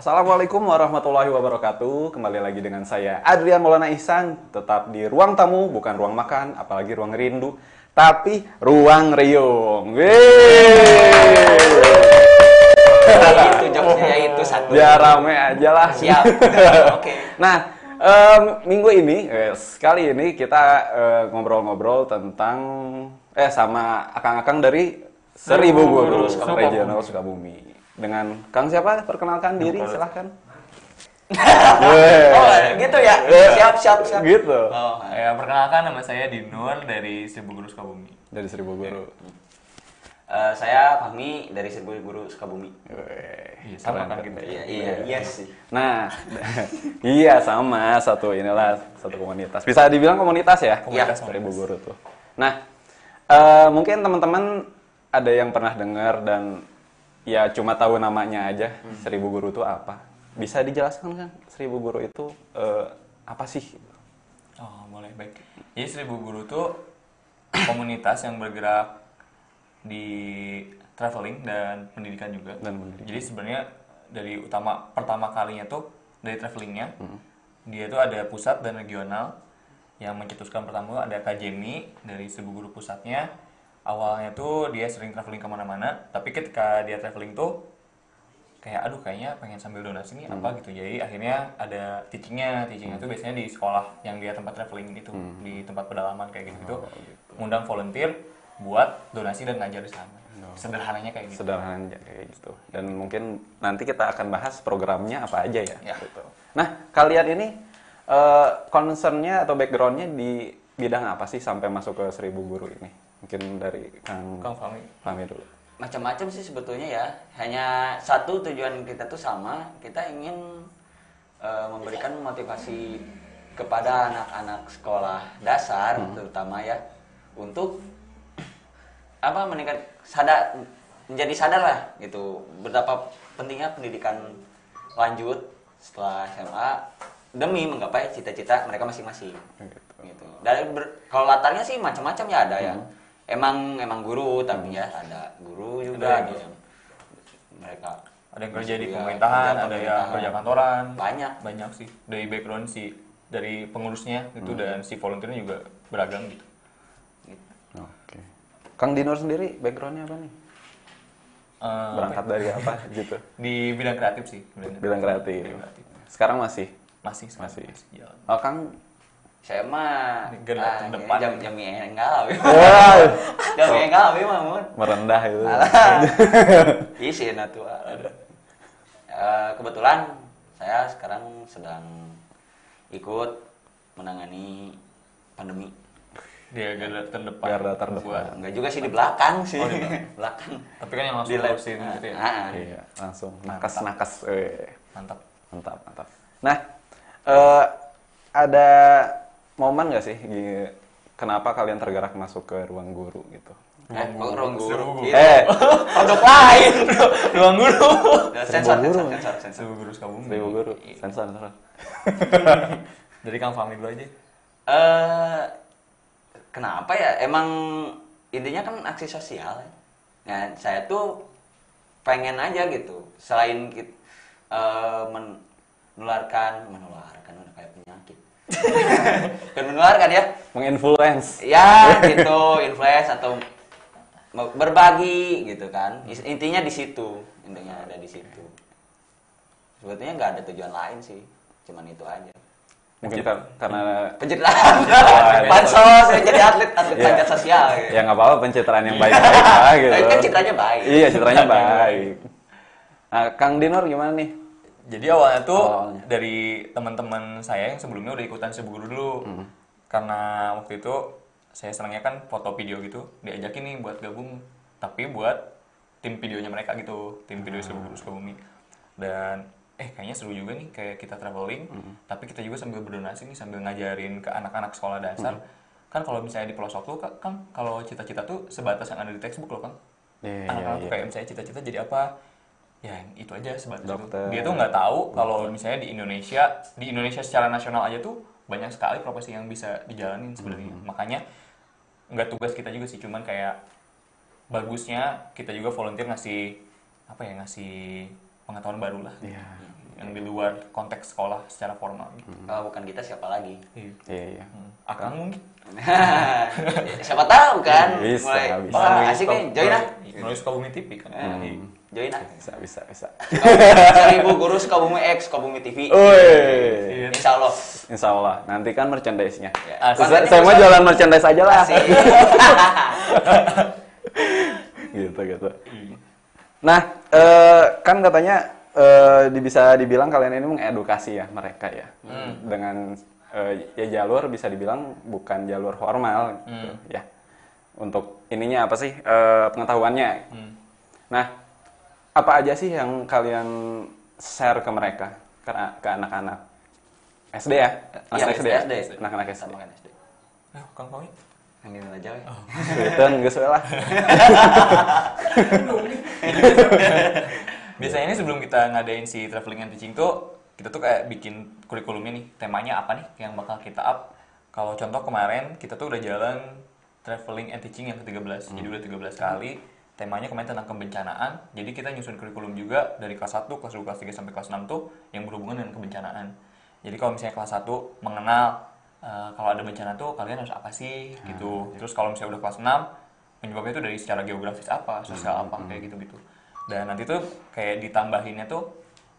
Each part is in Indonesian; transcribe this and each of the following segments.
Assalamualaikum warahmatullahi wabarakatuh. Kembali lagi dengan saya Adrian Maulana Ihsan. Tetap di ruang tamu, bukan ruang makan, apalagi ruang rindu, tapi ruang riung. Itu jokesnya itu satu. Ya rame aja lah. Siap. Oke. Nah, minggu ini, kali ini kita ngobrol-ngobrol tentang sama akang-akang dari Seribu Guru Regional Sukabumi. Dengan Kang siapa? Perkenalkan diri, silahkan. Oh, gitu ya? Siap. Gitu. Oh, ya, perkenalkan nama saya Dinur dari Seribu Guru Sukabumi. Dari Seribu Guru. Saya Fahmi dari Seribu Guru Sukabumi. Iya, sama kan gitu. Iya sih. Nah, iya sama satu komunitas. Bisa dibilang komunitas ya? Komunitas. Seribu Guru tuh. Nah, mungkin teman-teman ada yang pernah dengar dan ya cuma tahu namanya aja. Seribu Guru itu apa? Bisa dijelaskan kan? Seribu Guru itu apa sih? Oh, boleh, baik. Jadi Seribu Guru itu komunitas yang bergerak di traveling dan pendidikan juga. Jadi sebenarnya dari pertama kalinya tuh dari travelingnya, dia tuh ada pusat dan regional. Yang mencetuskan pertama ada akademi dari Seribu Guru pusatnya. Awalnya tuh dia sering traveling kemana-mana, tapi ketika dia traveling tuh kayaknya pengen sambil donasi nih apa gitu. Jadi akhirnya ada teachingnya tuh biasanya di sekolah yang dia tempat traveling itu, di tempat pedalaman kayak gitu. Ngundang volunteer buat donasi dan ngajar di sana. Sederhananya kayak gitu. Sederhananya kayak gitu. Dan mungkin nanti kita akan bahas programnya apa aja ya. Ya. Gitu. Nah, kalian ini concernnya atau backgroundnya di bidang apa sih sampai masuk ke Seribu Guru ini? Mungkin dari Kang Fahmi dulu. Macam-macam sih sebetulnya ya. Hanya satu tujuan kita tuh sama. Kita ingin memberikan motivasi kepada anak-anak sekolah dasar terutama ya untuk menjadi sadar lah gitu betapa pentingnya pendidikan lanjut setelah SMA demi menggapai cita-cita mereka masing-masing gitu. Kalau latarnya sih macam-macam ya ada ya. Emang guru tapi ya ada guru juga ada yang mereka ada yang kerja di pemerintahan, ada yang kerja kantoran. Banyak sih. Dari background dari pengurusnya itu dan si volunteernya juga beragam gitu. Oke. Kang Dinur sendiri backgroundnya apa nih? Berangkat dari apa gitu? Di bidang kreatif sih. Bidang kreatif. Sekarang masih jalan. Oh, Kang saya mah depan jam enggak jam enggak mah merendah itu. Isi natu. Kebetulan saya sekarang sedang ikut menangani pandemi. Dia garda terdepan. Garda terdepan. Enggak juga sih di belakang sih. Belakang. Tapi kan yang langsung ngurusin gitu ya. Iya, langsung nakas. Mantap. Nah, ada momen nggak sih kenapa kalian tergerak masuk ke ruang guru gitu? Ruang guru. Produk lain. Ruang guru. Sensor. Seribu Guru Sukabumi. Seribu Guru. Sensor. Dari Kang Fahmi dulu aja. Kenapa ya? Emang intinya kan aksi sosial. Nah, saya tuh pengen aja gitu. Selain menularkan udah kayak penyakit. Dan menularkan ya. Menginfluence. Ya, gitu, influence atau berbagi gitu kan. Intinya di situ. Intinya ada di situ. Sebetulnya nggak ada tujuan lain sih. Cuman itu aja. Mungkin karena pencitraan, pansos, jadi atlet panjat sosial. Gitu. Ya nggak apa-apa pencitraan yang baik-baik lah gitu. Tapi kan citranya baik. Iya, citranya baik. Nah, Kang Dinur gimana nih? Jadi awalnya tuh dari teman-teman saya yang sebelumnya udah ikutan Seribu Guru dulu. Karena waktu itu saya senangnya kan foto video gitu, diajakin nih buat gabung, tapi buat tim videonya mereka gitu, tim video Seribu Guru Sukabumi. Dan kayaknya seru juga nih kayak kita traveling, tapi kita juga sambil berdonasi nih, sambil ngajarin ke anak-anak sekolah dasar. Kan kalau misalnya di pelosok tuh Kang, kalau cita-cita tuh sebatas yang ada di textbook loh Kang. Anak-anak tuh kayak misalnya cita-cita jadi apa, ya itu aja sebatas dokter. Itu. Dia tuh nggak tahu kalau misalnya di Indonesia secara nasional aja tuh banyak sekali profesi yang bisa dijalanin sebenarnya. Makanya nggak tugas kita juga sih, cuman kayak bagusnya kita juga volunteer ngasih pengetahuan baru lah. Iya. yang di luar konteks sekolah secara formal gitu. Kalau bukan kita siapa lagi? Iya. Akang mungkin. Siapa tahu kan? Bisa, Mulai bisa. wah asik nih, join ah. Menulis Sukabumi TV kan. Join ah. Bisa. 1000 guru Sukabumi X, Sukabumi TV. Woi. Insya Allah. Insya Allah. Nanti kan merchandise-nya. Ya, Asik. Saya mau jualan merchandise aja lah. Asik. Gitu. Nah, kan katanya bisa dibilang kalian ini mengedukasi ya mereka ya. Dengan ya jalur bisa dibilang bukan jalur formal gitu ya. Untuk ininya apa sih pengetahuannya. Nah, apa aja sih yang kalian share ke mereka, ke anak-anak SD ya? Iya, Anak SD. Anak-anak SD. Sama kan SD. Kang Pami. Panggil aja we. Itu geus we lah. Biasanya ini sebelum kita ngadain si traveling and teaching tuh, kita tuh kayak bikin kurikulumnya nih, temanya apa nih yang bakal kita up. Kalau contoh kemarin kita tuh udah jalan traveling and teaching yang ke-13, jadi udah 13 kali. Temanya kemarin tentang kebencanaan, jadi kita nyusun kurikulum juga dari kelas 1, kelas 2, kelas 3 sampai kelas 6 tuh yang berhubungan dengan kebencanaan. Jadi kalau misalnya kelas 1 mengenal kalau ada bencana tuh kalian harus apa sih gitu. Terus kalau misalnya udah kelas 6 penyebabnya itu dari secara geografis apa, sosial apa, kayak gitu-gitu. Dan nanti tuh kayak ditambahinnya tuh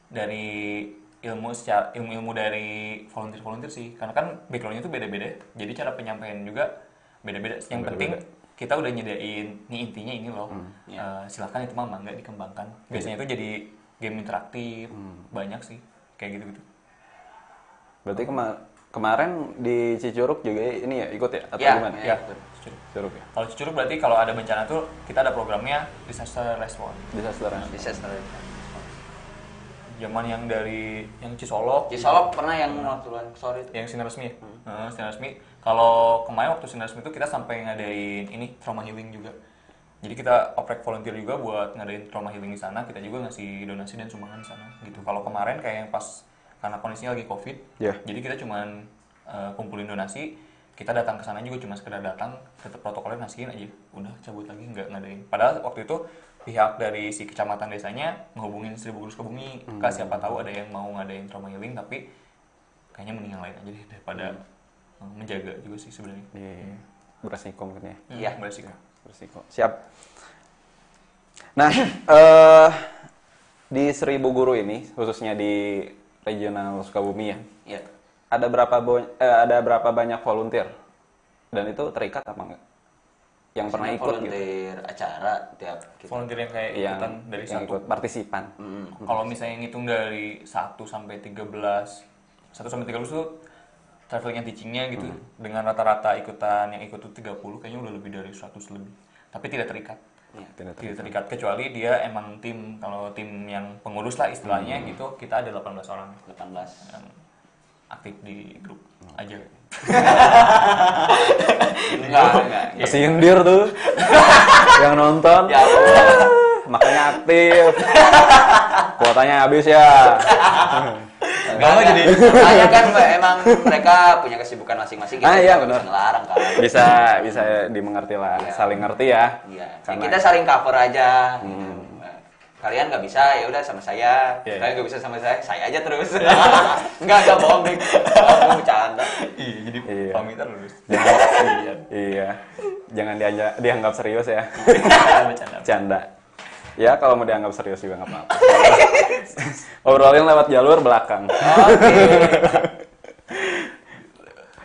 dari ilmu dari volunteer sih. Karena kan backgroundnya tuh beda-beda. Jadi cara penyampaian juga beda-beda. Yang penting kita udah nyediain nih intinya ini loh. Silakan itu mah mangga dikembangkan. Biasanya itu jadi game interaktif, banyak sih kayak gitu-gitu. Berarti kemarin di Cicurug juga ini ya ikut ya atau gimana? Ya. Cicurug ya. Kalau Cicurug berarti kalau ada bencana tuh kita ada programnya disaster response. Disaster. Zaman yang dari yang Cisolok Pernah yang waktu sore itu. yang sinar resmi. Sinar resmi. Kalau kemarin waktu sinar resmi itu kita sampai ngadain ini trauma healing juga. Jadi kita oprek volunteer juga buat ngadain trauma healing di sana. Kita juga ngasih donasi dan sumbangan di sana gitu. Kalau kemarin kayak yang pas karena kondisinya lagi COVID, jadi kita cuman kumpulin donasi, kita datang ke sana juga cuma sekedar datang, tetap protokolnya nasihin aja, udah cabut lagi nggak ngadain. Padahal waktu itu pihak dari si kecamatan desanya menghubungin 1000 guru Sukabumi, Kak siapa tahu ada yang mau ngadain trauma healing, tapi kayaknya mending yang lain aja deh daripada menjaga juga sih sebenarnya. Beresiko mungkin ya. Iya, beresiko. Siap. Nah, di 1000 guru ini khususnya di regional Sukabumi ya. Iya. Ada berapa banyak volunteer? Dan itu terikat apa enggak? Yang pernah ikut volunteer gitu. Acara tiap kita. Volunteer yang kayak ikutan dari yang 1 ikut partisipan. Kalau misalnya ngitung dari 1 sampai 13 tuh traveling and teachingnya gitu. Dengan rata-rata ikutan yang ikut tuh 30 kayaknya udah lebih dari 100 lebih. Tapi tidak terikat. Tidak terikat kecuali dia emang tim. Kalau tim yang pengurus lah istilahnya gitu, kita ada 18 orang. 18 yang aktif di grup aja. Enggak. Kesindir tuh. Yang nonton. Ya Allah. Makanya aktif. Kuotanya habis ya. Enggak jadi. Saya kan emang mereka punya kesibukan masing-masing. Iya benar. Bisa ngelarang kan. Bisa dimengerti lah, Iya. saling ngerti ya. Iya. Ya, kita saling cover aja. Kalian nggak bisa, ya udah sama saya. Kalian nggak bisa sama saya aja terus. Enggak bohong nih. Aku bercanda. Iya, jadi pamitan lulus. Iya. Jangan dianggap serius ya. Bercanda. Canda. Ya kalau mau dianggap serius juga nggak apa-apa. Obrolin lewat jalur belakang.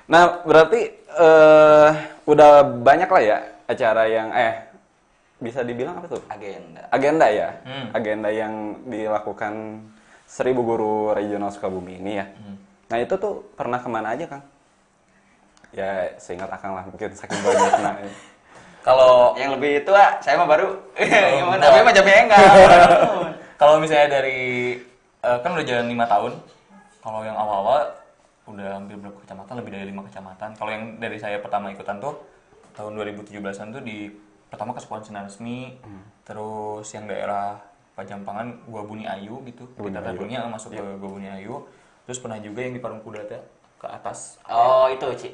Nah berarti udah banyak lah ya acara yang bisa dibilang apa tuh? Agenda ya. Agenda yang dilakukan 1000 guru regional Sukabumi ini ya. Nah itu tuh pernah kemana aja Kang? Ya seingat Akang lah mungkin saking banyaknya. Kalau yang lebih tua, saya mah baru. Gimana? Tapi mah jamnya enggak. Kalau misalnya dari kan udah jalan 5 tahun. Kalau yang awal-awal udah hampir berapa kecamatan, lebih dari 5 kecamatan. Kalau yang dari saya pertama ikutan tuh tahun 2017-an tuh di pertama ke sekolah sinar resmi, terus yang daerah Pajampangan Gua Buni Ayu gitu. Kita tadinya masuk ke Gua Buni Ayu. Terus pernah juga yang di Parung Kuda teh ke atas. Oh, itu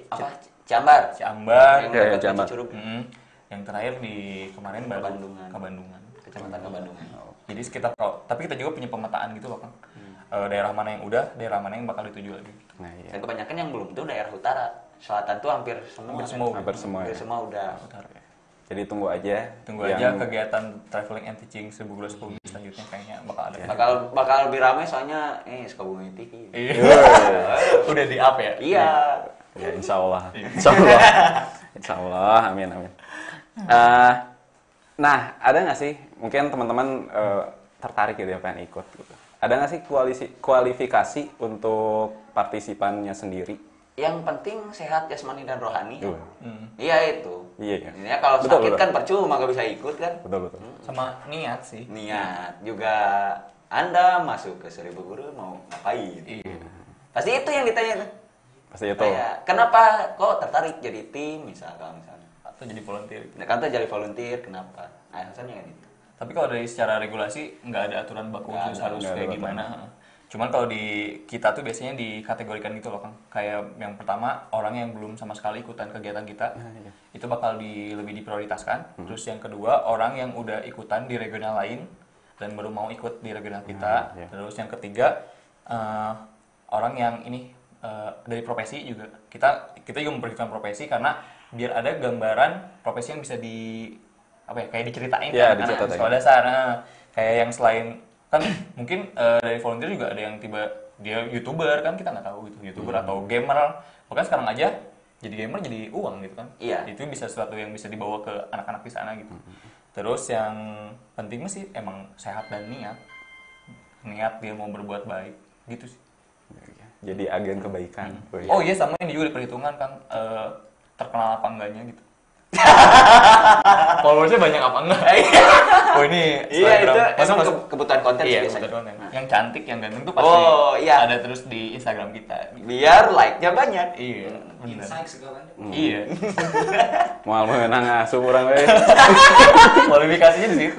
Ciambar. Ciambar. Yang Ciambar. Cicurug. Yang terakhir di kemarin baru Bandungan. ke Bandungan. Kecamatan Bandungan. Jadi sekitar tapi kita juga punya pemetaan gitu loh Kang. daerah mana yang udah, daerah mana yang bakal dituju lagi. Nah, iya. Dan kebanyakan yang belum tuh daerah utara. Selatan tuh hampir semua. Hampir semua. ya. Hampir semua udah. Jadi tunggu aja. Tunggu aja kegiatan traveling and teaching Seribu Guru Sukabumi selanjutnya kayaknya bakal ada. Bakal lebih ramai soalnya Sukabumi TV. Iya. Udah di up ya? Iya. Ya, insya Allah. Insya Allah. Insya Allah. Amin, amin. Nah, ada nggak sih mungkin teman-teman tertarik gitu ya pengen ikut gitu. Ada nggak sih kualifikasi untuk partisipannya sendiri? Yang penting sehat jasmani dan rohani. Iya. Iya itu. Iya. Ini kalau Betul, sakit betul. kan percuma gak bisa ikut kan. Betul, betul. Sama niat sih. Niat juga Anda masuk ke Seribu Guru mau ngapain? Iya. Pasti itu yang ditanya tuh. Pasti itu. Kayak, kenapa kok tertarik jadi tim misalnya? Atau jadi volunteer. Nah, kan tuh jadi volunteer kenapa? Alasannya kan itu. Tapi kalau dari secara regulasi nggak ada aturan baku Nggak khusus ada, harus nggak ada kayak aturan. gimana. Cuman kalau di kita tuh biasanya dikategorikan gitu loh Kang. Kayak yang pertama orang yang belum sama sekali ikutan kegiatan kita iya. itu bakal lebih diprioritaskan. Terus yang kedua orang yang udah ikutan di regional lain dan baru mau ikut di regional kita. iya. Terus yang ketiga orang yang ini dari profesi juga. Kita juga memperhitungkan profesi karena biar ada gambaran profesi yang bisa kayak diceritain Iya, kan diceritain. anak sekolah dasar. Kayak yang selain kan mungkin dari volunteer juga ada yang dia YouTuber kan kita nggak tahu gitu, YouTuber atau gamer. Bahkan sekarang aja jadi gamer jadi uang gitu kan. Iya. Itu bisa sesuatu yang bisa dibawa ke anak-anak di sana gitu. Terus yang penting sih emang sehat dan niat. Niat dia mau berbuat baik gitu sih. Jadi agen kebaikan. Wih. Oh iya sama ini juga diperhitungkan kan terkenal apa enggaknya gitu. Followersnya banyak apa enggak? Oh ini Iya itu Instagram. emang kebutuhan konten sih Iya, biasanya. kebutuhan konten. Yang cantik, yang ganteng tuh pasti Oh, iya. ada terus di Instagram kita. Biar like-nya banyak. Iya, benar. Insight segala Iya. Mau menang asuh orang we. Kualifikasinya di situ.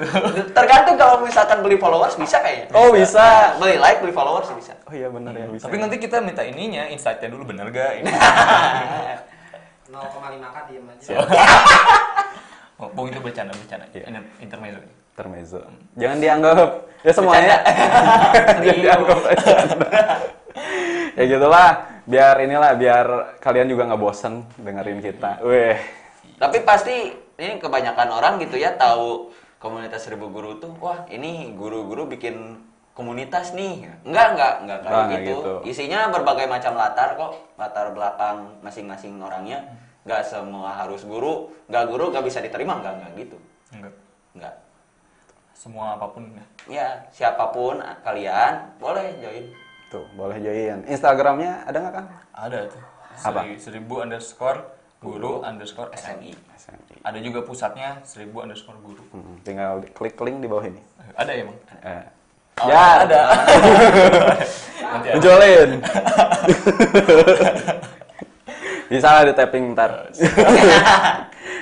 Tergantung kalau misalkan beli followers bisa kayaknya. Oh, bisa. Beli like, beli followers bisa. Oh iya benar ya bisa. Tapi nanti kita minta ininya, insight-nya dulu bener gak ini? 0,5K diem aja. Oh, Bung itu bercanda. Iya. Intermezzo. Intermezzo. Jangan dianggap ya semuanya. Jangan dianggap bercanda. Ya gitulah. Biar kalian juga nggak bosen dengerin kita. Weh. Tapi pasti ini kebanyakan orang gitu ya tahu komunitas Seribu Guru tuh, wah ini guru-guru bikin komunitas nih. Enggak kayak Nggak gitu. gitu. Isinya berbagai macam latar kok, latar belakang masing-masing orangnya. Nggak semua harus guru nggak bisa diterima, nggak gitu. Nggak. Semua apapun ya. Ya, siapapun kalian boleh join. Tuh, boleh join. Instagramnya ada nggak, Kang? Ada tuh. Apa? 1000_guru_SMI. SMI. Ada juga pusatnya 1000_guru. Tinggal klik link di bawah ini. Ada ya, Bang? Oh, Ya, ada. Nanti ada. Munculin. Bisa lah di tapping ntar.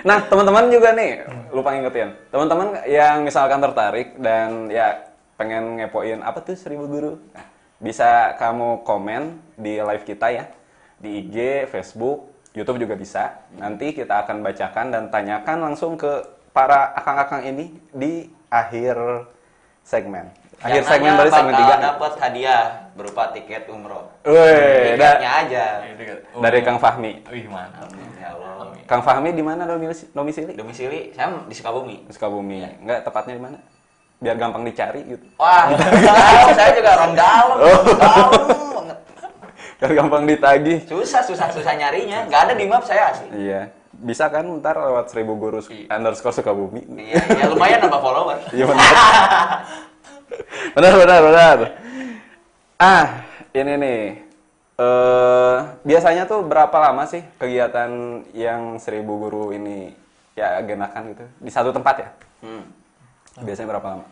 Nah, teman-teman juga nih, lupa ngingetin. Teman-teman yang misalkan tertarik dan ya pengen ngepoin apa tuh 1000 guru. Nah, bisa kamu komen di live kita ya. Di IG, Facebook, YouTube juga bisa. Nanti kita akan bacakan dan tanyakan langsung ke para akang-akang ini di akhir segmen. Akhir segmen dari segmen 3. Dapat hadiah berupa tiket umroh. Wih, Tiketnya aja. dari Kang Fahmi. Wih, mantap. Ya Allah. Kang Fahmi di mana domisili? Domisili saya di Sukabumi. Sukabumi. Enggak, tepatnya di mana? Biar gampang dicari gitu. Wah, tahu, saya juga orang dalam. Dalam banget. Biar gampang ditagih. Susah nyarinya. Nggak ada di map saya asli. Iya. Bisa kan ntar lewat 1000 guru _ Sukabumi. Iya, ya lumayan nambah follower. Iya benar. benar. Ini nih. Biasanya tuh berapa lama sih kegiatan yang 1000 guru ini ya agenakan gitu? Di satu tempat ya? Biasanya berapa lama?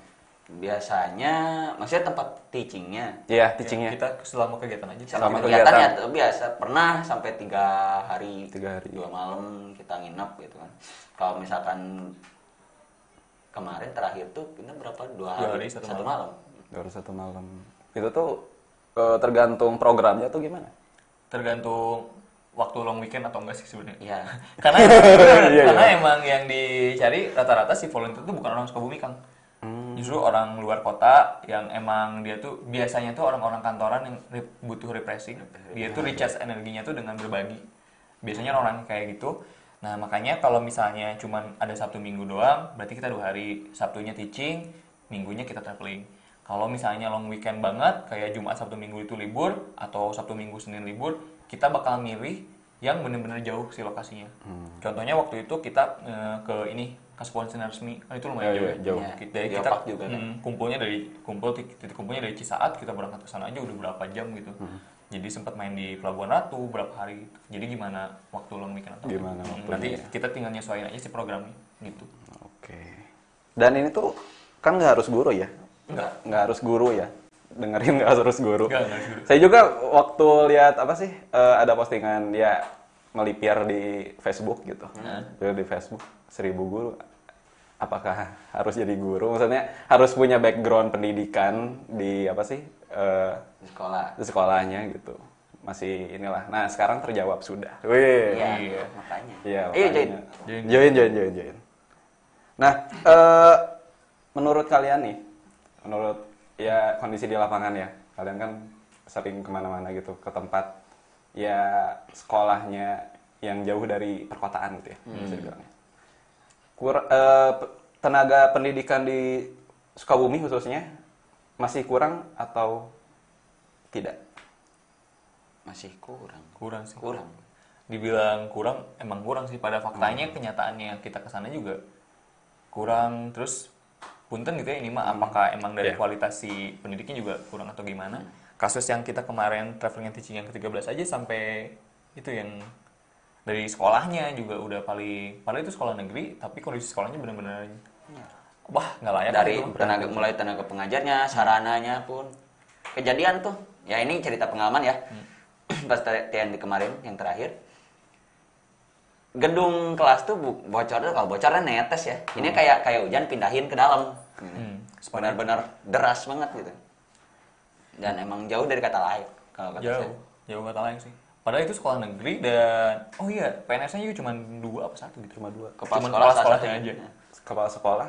Biasanya, maksudnya tempat teachingnya. Iya, teachingnya. Kita selama kegiatan aja. Selama kegiatan ya kegiatan. biasa. Pernah sampai 3 hari, 3 hari. 2 malam kita nginep gitu kan. Kalau misalkan kemarin terakhir tuh kita berapa? 2 hari, 1 malam. Baru 1 malam. Itu tuh tergantung programnya tuh gimana? Tergantung waktu long weekend atau enggak sih sebenarnya. Iya. Karena Iya, karena iya. emang yang dicari rata-rata si volunteer itu bukan orang Sukabumi, Kang. Justru orang luar kota yang emang dia tuh biasanya tuh orang-orang kantoran yang butuh refreshing. Dia tuh recharge energinya tuh dengan berbagi. Biasanya orang kayak gitu. Nah, makanya kalau misalnya cuman ada Sabtu Minggu doang, berarti kita 2 hari. Sabtunya teaching, Minggunya kita traveling. Kalau misalnya long weekend banget, kayak Jumat, Sabtu, Minggu itu libur, atau Sabtu, Minggu, Senin libur, kita bakal milih yang bener-bener jauh sih lokasinya. Contohnya waktu itu kita ke ini, ke sponsor resmi, itu lumayan jauh. Jauh. Ya, Dari kita Geopark juga kan. titik kumpulnya dari Cisaat, kita berangkat ke sana aja udah berapa jam gitu. Jadi sempat main di Pelabuhan Ratu berapa hari. Jadi gimana waktu long weekend atau Gimana waktunya nanti ya? kita tinggal nyesuaiin aja sih programnya gitu. Oke. Dan ini tuh kan nggak harus guru ya? Nggak harus guru ya? Dengerin nggak harus guru. Nggak harus guru. Saya juga waktu lihat apa sih ada postingan dia melipir di Facebook gitu. Di Facebook 1000 guru. Apakah harus jadi guru? Maksudnya harus punya background pendidikan di apa sih Di sekolah. di sekolahnya gitu. Masih inilah. Nah sekarang terjawab sudah. Wih. Iya, makanya. Iya. Ayo, makanya. Join. Nah menurut kalian nih, menurut ya kondisi di lapangan ya, kalian kan sering kemana-mana gitu ke tempat ya sekolahnya yang jauh dari perkotaan gitu ya, bisa dibilangnya. Tenaga pendidikan di Sukabumi khususnya masih kurang atau tidak? Masih kurang. Kurang sih. Kurang. Dibilang kurang, emang kurang sih. Pada faktanya kenyataannya kita kesana juga kurang. Terus punten gitu ya, ini mah apakah emang dari kualitas si pendidiknya juga kurang atau gimana? Kasus yang kita kemarin traveling and teaching yang ke-13 aja sampai itu yang dari sekolahnya juga udah padahal itu sekolah negeri, tapi kondisi sekolahnya benar-benar wah nggak layak Dari gitu. mulai tenaga pengajarnya, sarananya pun. Kejadian tuh, ya ini cerita pengalaman ya. Pas TND kemarin yang terakhir. Gedung kelas tuh bocor, kalau bocornya netes ya. Ini kayak hujan pindahin ke dalam. Benar-benar deras banget gitu. Dan emang jauh dari kata layak kalau kata saya. Jauh kata lain sih. Padahal itu sekolah negeri dan oh iya PNS-nya juga cuma 2 apa 1 gitu. Cuma 2. Kepala Cuman sekolah sekolahnya salah aja. Kepala sekolah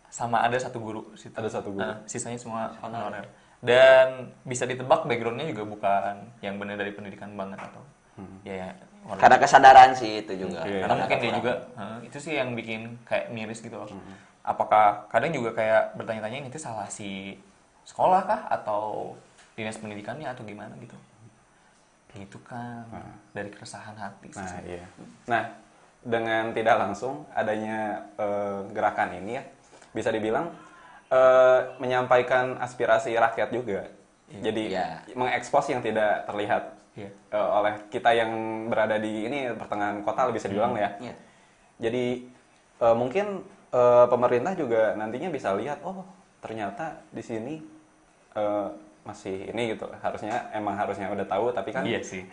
sama Ada 1 guru situ. Ada 1 guru. Sisanya semua honorer. Dan bisa ditebak background-nya juga bukan yang benar dari pendidikan banget atau ya Karena kesadaran sih itu juga. karena mungkin dia juga itu sih yang bikin kayak miris gitu loh. Apakah kadang juga kayak bertanya-tanya ini tuh salah si sekolah kah atau dinas pendidikannya atau gimana gitu. Gitu kan dari keresahan hati sih. Nah, iya. Nah, dengan tidak langsung adanya gerakan ini ya, bisa dibilang menyampaikan aspirasi rakyat juga. Jadi mengekspos yang tidak terlihat oleh kita yang berada di ini pertengahan kota bisa dibilang ya. Jadi mungkin pemerintah juga nantinya bisa lihat, oh ternyata di sini masih ini gitu. Harusnya udah tahu, tapi kan Iya sih.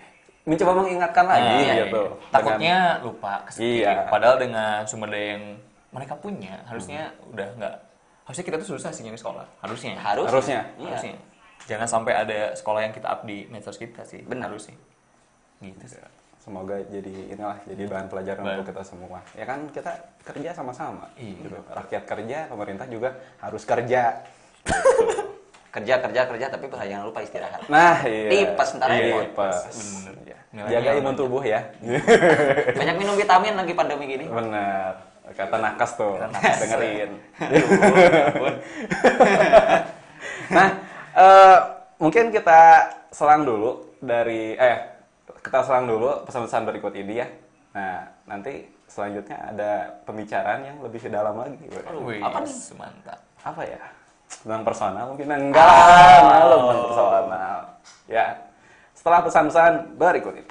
mencoba mengingatkan lagi gitu. Takutnya lupa keskip. Iya. Padahal dengan sumber daya yang mereka punya, harusnya udah nggak. Harusnya kita tuh susah sih nyari sekolah. Harusnya. Harusnya. Harusnya. Jangan sampai ada sekolah yang kita up di medsos kita sih. Benar. Harusnya. Gitu sih. Semoga jadi bahan pelajaran untuk kita semua. Ya kan kita kerja sama-sama. Gitu. Rakyat kerja, pemerintah juga harus kerja. Kerja tapi jangan lupa istirahat. Nah, iya. Tipes ntar aja. Tipes. Bener. Iya. Jaga imun tubuh ya. Banyak minum vitamin lagi pandemi gini. Benar. Kata nakes tuh. Dengerin. Nah, mungkin kita selang dulu pesan-pesan berikut ini ya. Nah, nanti selanjutnya ada pembicaraan yang lebih dalam lagi. Wih, apa nih? Mantap. Apa ya? Tentang personal mungkin enggak, malu tentang personal. Ya. Setelah pesan-pesan berikut ini.